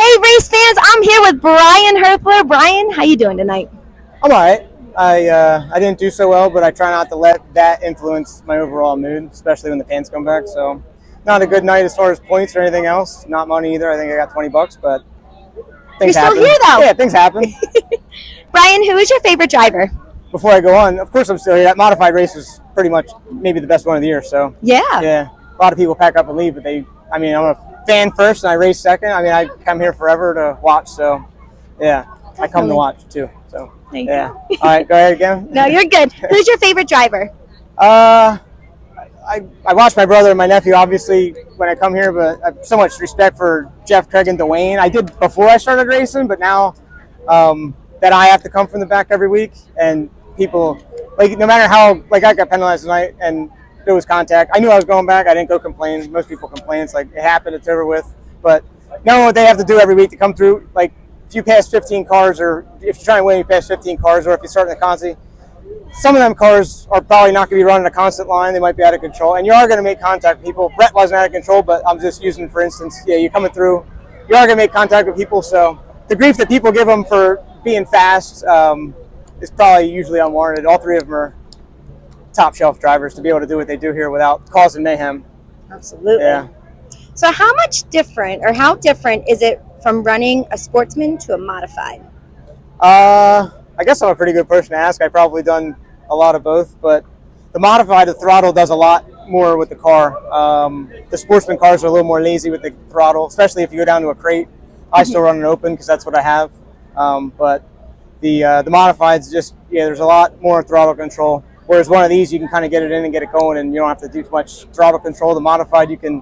Hey, race fans! I'm here with Brian Herthler. Brian, how you doing tonight? I'm all right. I didn't do so well, but I try not to let that influence my overall mood, especially when the fans come back. So, not a good night as far as points or anything else. Not money either. I think I got $20, but You're things still happen. here though. Yeah, things happen. Brian, who is your favorite driver? Before I go on, of course I'm still here. That modified race was pretty much maybe the best one of the year. So Yeah. a lot of people pack up and leave, but I'm a fan first and I race second. I come here forever to watch. So yeah, I come to watch too. So Thank yeah. you. All right, go ahead again. No, you're good. Who's your favorite driver? I watch my brother and my nephew, obviously, when I come here, but I have so much respect for Jeff, Craig, and Dwayne. I did before I started racing, but now that I have to come from the back every week, and people, no matter how, I got penalized tonight, and there was contact. I knew I was going back. I didn't go complain. Most people complain. It's it happened. It's over with. But knowing what they have to do every week to come through, if you pass 15 cars, or if you're trying to win, you pass 15 cars, or if you start in the consi, some of them cars are probably not going to be running a constant line. They might be out of control, and you are going to make contact with people. Brett wasn't out of control, but I'm just using, for instance, you're coming through, you are going to make contact with people. So the grief that people give them for being fast is probably usually unwarranted. All three of them are top shelf drivers to be able to do what they do here without causing mayhem. Absolutely. Yeah. So how different is it from running a Sportsman to a modified? I guess I'm a pretty good person to ask. I've probably done a lot of both, but the modified, the throttle does a lot more with the car. The Sportsman cars are a little more lazy with the throttle, especially if you go down to a crate. I still run it open because that's what I have. But the modifieds there's a lot more throttle control. Whereas one of these, you can kind of get it in and get it going, and you don't have to do too much throttle control. The modified, you can.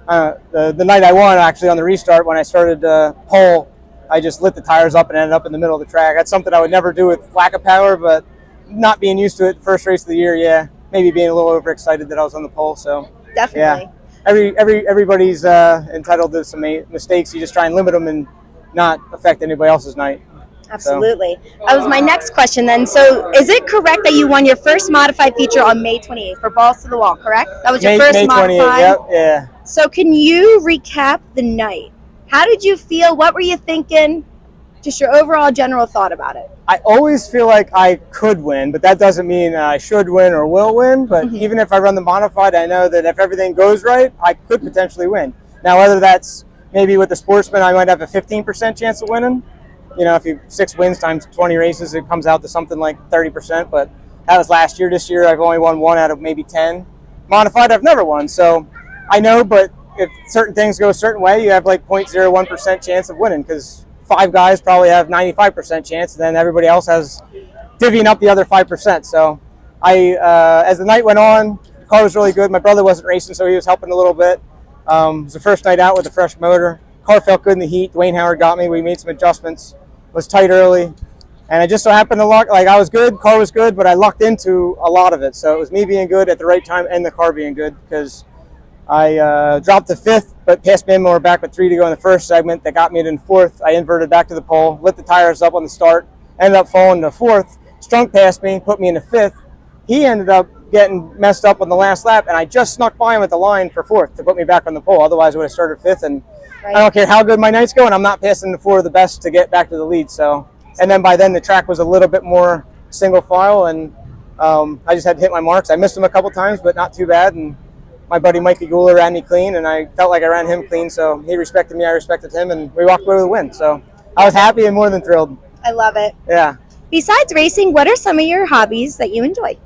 The night I won, actually, on the restart, when I started pole, I just lit the tires up and ended up in the middle of the track. That's something I would never do with lack of power, but not being used to it, first race of the year, maybe being a little overexcited that I was on the pole. So Definitely. Yeah, everybody's entitled to some mistakes. You just try and limit them and not affect anybody else's night. Absolutely. That was my next question then. So is it correct that you won your first modified feature on May 28th for Balls to the Wall, correct? That was your first May modified? 28th, yep, yeah. So can you recap the night? How did you feel? What were you thinking? Just your overall general thought about it. I always feel like I could win, but that doesn't mean I should win or will win. But even if I run the modified, I know that if everything goes right, I could potentially win. Now, whether that's maybe with the Sportsman, I might have a 15% chance of winning. If you 6 wins times 20 races, it comes out to something like 30%. But that was last year. This year, I've only won 1 out of maybe 10. Modified, I've never won. So I know, but if certain things go a certain way, you have 0.01% chance of winning, because 5 guys probably have 95% chance, and then everybody else has divvying up the other 5%. So as the night went on, the car was really good. My brother wasn't racing, so he was helping a little bit. It was the first night out with a fresh motor. Car felt good in the heat. Dwayne Howard got me. We made some adjustments. Was tight early, and I just so happened to luck. I was good. Car was good, but I lucked into a lot of it. So it was me being good at the right time and the car being good, because I dropped to 5th, but passed Manmore back with 3 to go in the first segment. That got me in 4th. I inverted back to the pole, lit the tires up on the start, ended up falling to 4th. Strunk passed me, put me into 5th. He ended up getting messed up on the last lap, and I just snuck by him at the line for 4th to put me back on the pole. Otherwise, I would have started 5th, and I don't care how good my night's going, I'm not passing the 4 of the best to get back to the lead. So, and then by then, the track was a little bit more single file, and I just had to hit my marks. I missed them a couple times, but not too bad. And my buddy Mikey Gouler ran me clean, and I felt like I ran him clean. So he respected me, I respected him, and we walked away with a win. So I was happy and more than thrilled. I love it. Yeah. Besides racing, what are some of your hobbies that you enjoy?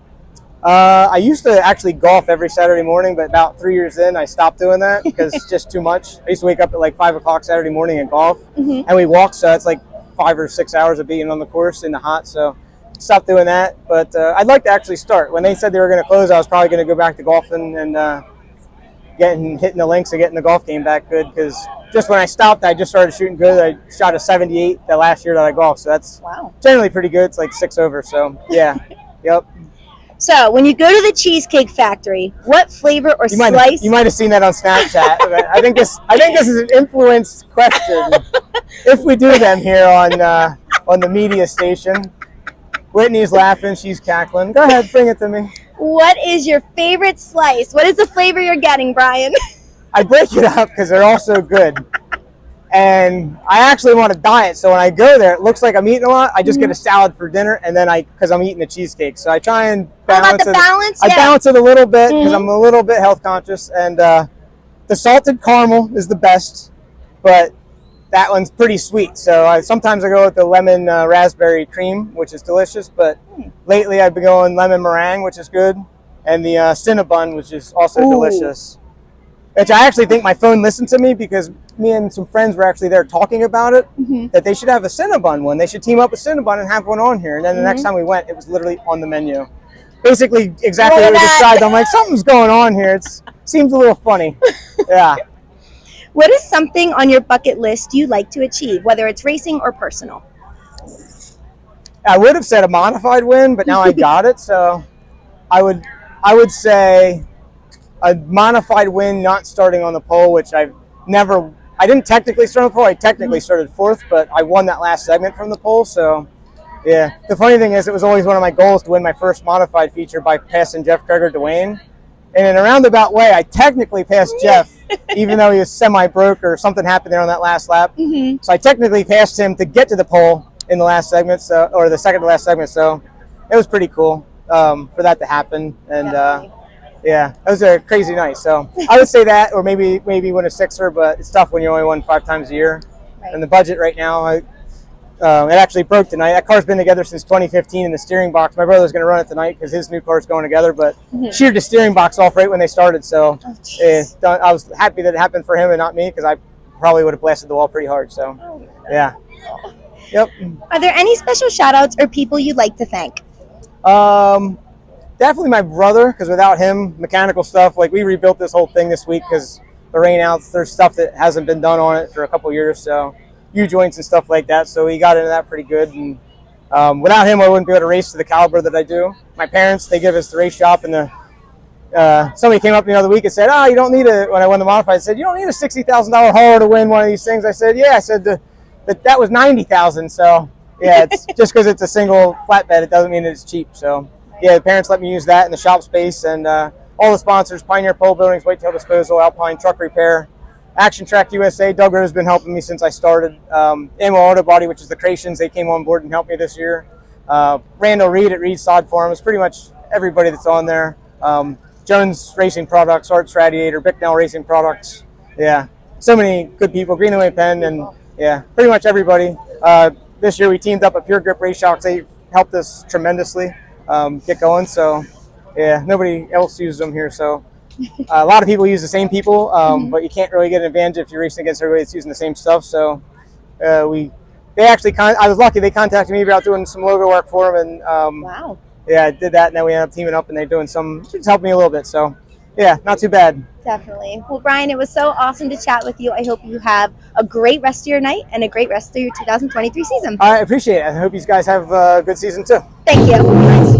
I used to actually golf every Saturday morning, but about 3 years in, I stopped doing that because it's just too much. I used to wake up at 5 o'clock Saturday morning and golf, and we walk, so it's 5 or 6 hours of being on the course in the hot. So stopped doing that, but I'd like to actually start. When they said they were going to close, I was probably going to go back to golfing and hitting the links and getting the golf game back good, because just when I stopped, I just started shooting good. I shot a 78 the last year that I golfed, so that's generally pretty good. It's 6 over, so yeah. Yep. So when you go to the Cheesecake Factory, what flavor or slice? You might have seen that on Snapchat. I think this is an influenced question. If we do them here on the media station. Whitney's laughing, she's cackling. Go ahead, bring it to me. What is your favorite slice? What is the flavor you're getting, Brian? I break it up because they're all so good. And I actually want to diet, so when I go there, it looks like I'm eating a lot. I just get a salad for dinner, and then because I'm eating a cheesecake, so I try and balance it. I balance it a little bit because I'm a little bit health conscious, and the salted caramel is the best, but that one's pretty sweet. So sometimes I go with the lemon raspberry cream, which is delicious, but lately I've been going lemon meringue, which is good, and the Cinnabon, which is also delicious. Which I actually think my phone listened to me because me and some friends were actually there talking about it, that they should have a Cinnabon one. They should team up with Cinnabon and have one on here. And then the next time we went, it was literally on the menu. Basically exactly what we described. I'm like, something's going on here. It seems a little funny. Yeah. What is something on your bucket list you like to achieve, whether it's racing or personal? I would have said a modified win, but now I got it. So I would say a modified win, not starting on the pole, which I didn't technically start on the pole. I technically started fourth, but I won that last segment from the pole. So, yeah. The funny thing is, it was always one of my goals to win my first modified feature by passing Jeff Kreger Dwayne. And in a roundabout way, I technically passed Jeff, even though he was semi-broke or something happened there on that last lap. So I technically passed him to get to the pole in the last segment, or the second to last segment. So it was pretty cool for that to happen. And yeah, it was a crazy night. So I would say that, or maybe win a sixer, but it's tough when you only win 5 times a year. And the budget right now, it actually broke tonight. That car's been together since 2015 in the steering box. My brother's going to run it tonight because his new car's going together, but sheared the steering box off right when they started. So I was happy that it happened for him and not me, because I probably would have blasted the wall pretty hard. So, yeah. Yep. Are there any special shout-outs or people you'd like to thank? Definitely my brother, because without him, mechanical stuff, like we rebuilt this whole thing this week because the rain outs, there's stuff that hasn't been done on it for a couple years, so U-joints and stuff like that, so we got into that pretty good. And without him, I wouldn't be able to race to the caliber that I do. My parents, they give us the race shop, and somebody came up to me the other week and said, you don't need when I won the modified, I said, you don't need a $60,000 hauler to win one of these things. I said, yeah. I said, that was $90,000, so yeah, it's just because it's a single flatbed, it doesn't mean it's cheap, so. Yeah, the parents let me use that in the shop space, and all the sponsors, Pioneer Pole Buildings, Whitetail Disposal, Alpine Truck Repair, Action Track USA. Doug Rose has been helping me since I started. Ammo Auto Body, which is the Creations, they came on board and helped me this year. Randall Reed at Reed Sod Farms, pretty much everybody that's on there. Jones Racing Products, Arts Radiator, Bicknell Racing Products. Yeah, so many good people. Greenaway Pen, and yeah, pretty much everybody. This year we teamed up at Pure Grip Race Shocks. They helped us tremendously. Get going, so yeah, nobody else uses them here, so a lot of people use the same people, but you can't really get an advantage if you're racing against everybody that's using the same stuff. So I was lucky, they contacted me about doing some logo work for them, and wow. Yeah, I did that, and then we ended up teaming up, and they're doing it's helping me a little bit, so yeah, not too bad. Definitely. Well, Brian, it was so awesome to chat with you. I hope you have a great rest of your night and a great rest of your 2023 season. I appreciate it. I hope you guys have a good season too. Thank you.